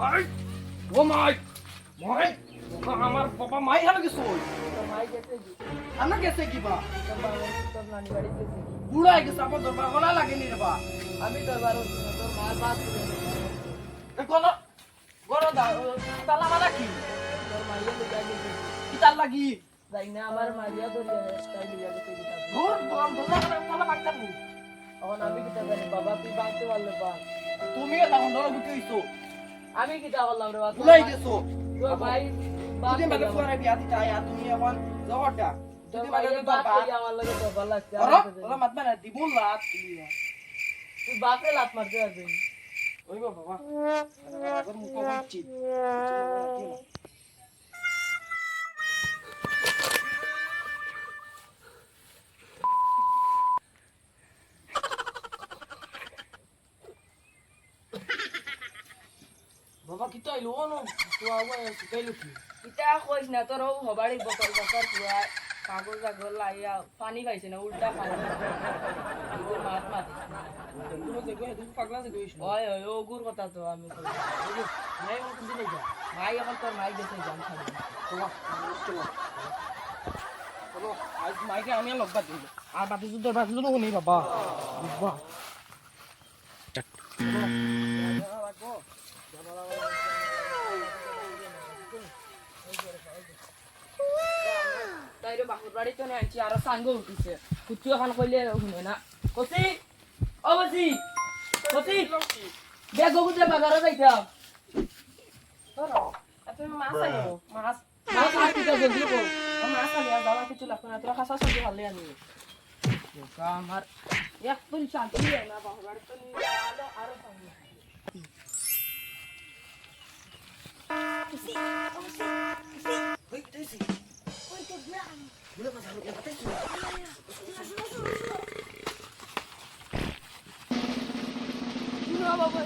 মাই ও মাই মাই আমার বাবা মাই হারা গেছে ওই তোর মাই গেছে কি? আনা গেছে কি বা তোর বাবা তোর নানি বাড়ি গেছে কি? বুড়া হয়ে গেছে আমার দরবার গলা লাগেনি রে বা আমি তোর বাড়ি হচ্ছি না, তোর মার বাস করে গলা গলা তালা মারা কি তোর মাইয়া তো যাই গেছে কি তার লাগি যাই না আমার মাইয়া তো স্টাইল দিয়া গেছে কি তার ধর বল ধর তালা মারতাম এখন আমি কিতা জানি বাবা তুই বাঁচতে পারলে বা তুমিও তখন ধরো বুঝতে হইছো আমি কিতা বললাম রে বাবা ভুলাই গেছো তোর ভাই যদি মানে ফোনে বিয়া দিতে আয়া তুমি এখন জহরটা তোর যদি মানে মাইয়া তোর বাপ বাপ কইয়া আমার লাগে তো ভালো লাগছে ওরা ওরা মাত মানে দিবুল লাত তুই বাপরে লাত মারতে পারবি ওই বাবা আগের মুখ বাচ্চি বাবা কি তো আইলো না তো আগে শিখাইলো কি কিতা কইস না তোর হবাড়ি বকর বকর পুরা কাগজ কাগজ লাইয়া পানি খাইছে না উল্টা খাই মাত মাত তুমি দেখো তুমি পাগলা যে কইছ ওই ওই ওগুর কথা তো আমি কই নাই মন কোন দিনে যা ভাই এখন তোর মাই গেছে জান খালি চলো চলো চলো আজ মাইকে আমি লগ বাদ দিই আর বাদ দিই তোর বাদ দিই নেই বাবা বাবা তাইরে বাহুর বাড়ি তো আনছি আর সাঙ্গ উঠিছে কুচু এখন কইলে শুনে না কসি ও বসি কসি বে গগুতে বাজারে যাইতাম তুমি মাছ আনো মাছ মাছ আইতে জলদি কো মাছ আনি আর দাদা কিছু লাগবে না তোরা খাসা সবজি ভালো আনি বোকা আমার এক তুই শান্তি না বাহুর বাড়ি তো নিয়ে আলো আরো সাঙ্গ ওই তুইছি ওই তো বলে মাছ আনো কে বাতাইছি বাবা বাবা